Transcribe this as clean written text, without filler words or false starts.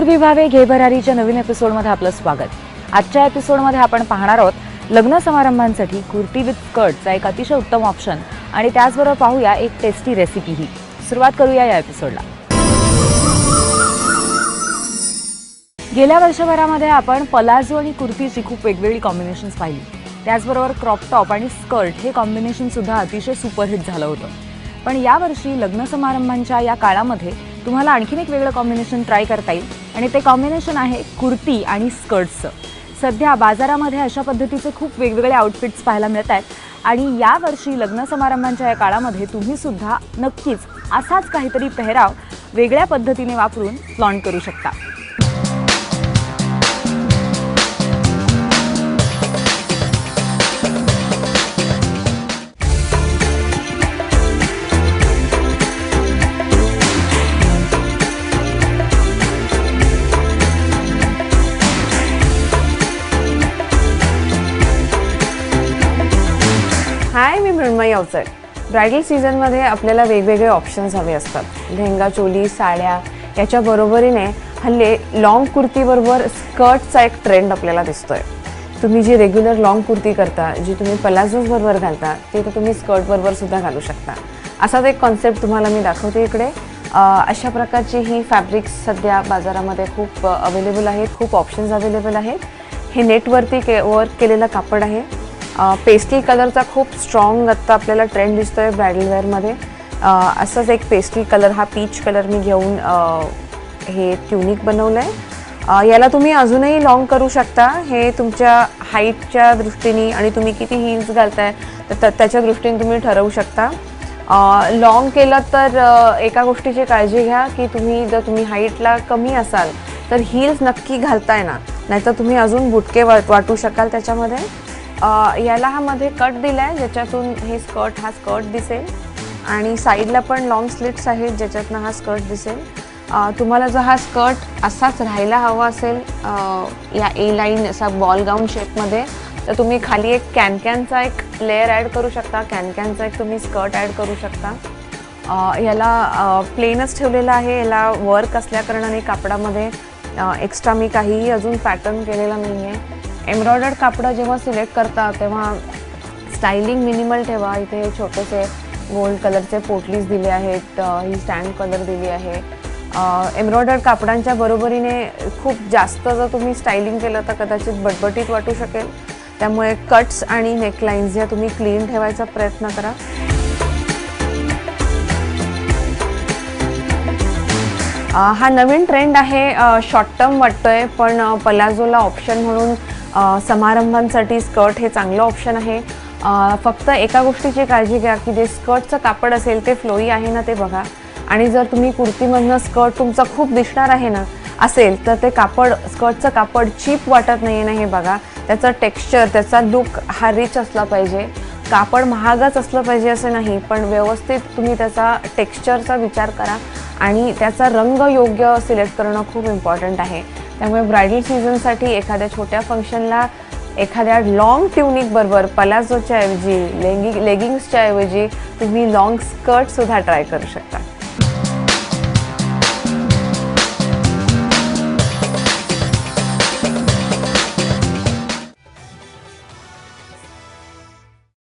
घे भावे घे भरारीच्या नवीन एपिसोडमध्ये आपलं स्वागत। आजच्या एपिसोडमध्ये आपण पाहणार आहोत लग्न समारंभांसाठी कुर्ती विथ स्कर्टचा एक अतिशय उत्तम ऑप्शन आणि त्याचबरोबर पाहूया एक टेस्टी रेसिपीही। सुरुवात करूया या एपिसोडला। गेल्या वर्षभरामध्ये आपण पलाझो आणि कुर्तीची खूप वेगवेगळी कॉम्बिनेशन्स पाहिली। त्याचबरोबर क्रॉप टॉप आणि स्कर्ट हे कॉम्बिनेशन सुद्धा अतिशय सुपरहिट झालं होतं। पण यावर्षी लग्न समारंभांच्या या काळामध्ये तुम्हाला आणखीन एक वेगळं कॉम्बिनेशन ट्राय करता येईल आणि ते कॉम्बिनेशन आहे कुर्ती आणि स्कर्ट्सचं। सध्या बाजारामध्ये अशा पद्धतीचे खूप वेगवेगळे आउटफिट्स पाहायला मिळत आहेत आणि यावर्षी लग्न समारंभांच्या या काळामध्ये तुम्ही सुद्धा नक्कीच असाच काहीतरी पेहराव वेगळ्या पद्धतीने वापरून फ्लॉन्ट करू शकता। हाय, मी मृण्मयी अवचर। ब्रायडल सीझनमध्ये आपल्याला वेगवेगळे ऑप्शन्स हवे असतात। लेहंगा, चोली, साड्या याच्या बरोबरीने हल्ली लॉंग कुर्तीबरोबर स्कर्टचा एक ट्रेंड आपल्याला दिसतोय। तुम्ही जी रेग्युलर लॉंग कुर्ती करता, जी तुम्ही पलाझोज बरोबर घालता, ते तुम्ही स्कर्ट बरोबर सुद्धा घालू शकता। असाच एक कॉन्सेप्ट तुम्हाला मी दाखवते इकडे। अशा प्रकारची ही फॅब्रिक्स सध्या बाजारामध्ये खूप अवेलेबल आहेत, खूप ऑप्शन्स अवेलेबल आहेत। हे नेटवरती वर्क केलेलं कापड आहे। पेस्टल कलरचा खूप स्ट्रॉंग आता आपल्याला ट्रेंड दिसतोय ब्रायडल वेअरमध्ये। असंच एक पेस्टल कलर, हा पीच कलर मी घेऊन हे ट्युनिक बनवलं आहे। याला तुम्ही अजूनही लॉंग करू शकता। हे तुमच्या हाईटच्या दृष्टीने आणि तुम्ही किती हील्स घालताय तर त्याच्या दृष्टीने तुम्ही ठरवू शकता। लॉंग केलं तर एका गोष्टीची काळजी घ्या की जर तुम्ही हाईटला कमी असाल तर हील्स नक्की घालताय ना, नाहीतर तुम्ही अजून बुटके वाटू शकाल त्याच्यामध्ये। याला हा मध्ये कट दिलाय ज्याच्यातून हे हा स्कर्ट दिसेल आणि साईडला पण लॉंग स्लिट्स आहेत ज्याच्यातून हा स्कर्ट दिसेल। तुम्हाला जर हा स्कर्ट असाच राहायला हवा असेल या ए लाईन असा बॉल गाऊन शेपमध्ये, तर तुम्ही खाली एक कॅनचा एक लेअर ॲड करू शकता। कॅनचा एक तुम्ही स्कर्ट ॲड करू शकता। याला प्लेनच ठेवलेलं आहे। याला वर्क असल्याकारणाने कापडामध्ये एक्स्ट्रा मी काहीही अजून पॅटर्न केलेला नाही आहे। एम्ब्रॉयडर्ड कापडं जेव्हा सिलेक्ट करता तेव्हा स्टायलिंग मिनिमल ठेवा। इथे छोटेसे गोल्ड कलरचे पोटलीज दिले आहेत, ही स्टँड कलर दिली आहे। एम्ब्रॉयडर्ड कापडांच्या बरोबरीने खूप जास्त जर तुम्ही स्टायलिंग केलं तर कदाचित बटबटीत वाटू शकेल। त्यामुळे कट्स आणि नेकलाईन्स या तुम्ही क्लीन ठेवायचा प्रयत्न करा। हा नवीन ट्रेंड आहे, शॉर्ट टर्म वाटतोय, पण पलाझोला ऑप्शन म्हणून समारंभांसाठी स्कर्ट हे चांगलं ऑप्शन आहे। फक्त एका गोष्टीची काळजी घ्या की जे स्कर्टचं कापड असेल ते फ्लोई आहे ना ते बघा, आणि जर तुम्ही कुर्तीमधनं स्कर्ट तुमचा खूप दिसणार आहे ना असेल तर ते कापड, स्कर्टचं कापड चीप वाटत नाही ना हे बघा। त्याचं टेक्स्चर, त्याचा लुक हा रिच असला पाहिजे। कापड महागच असलं पाहिजे असं नाही, पण व्यवस्थित तुम्ही त्याचा टेक्स्चरचा विचार करा आणि त्याचा रंग योग्य सिलेक्ट करणं खूप इम्पॉर्टंट आहे। त्यामुळे ब्रायडल सीझनसाठी एखाद्या छोट्या फंक्शनला एखाद्या लॉंग ट्युनिक बरोबर पलाझोच्या ऐवजी लेगिंग्सच्या ऐवजी तुम्ही लॉंग स्कर्टसुद्धा ट्राय करू शकता।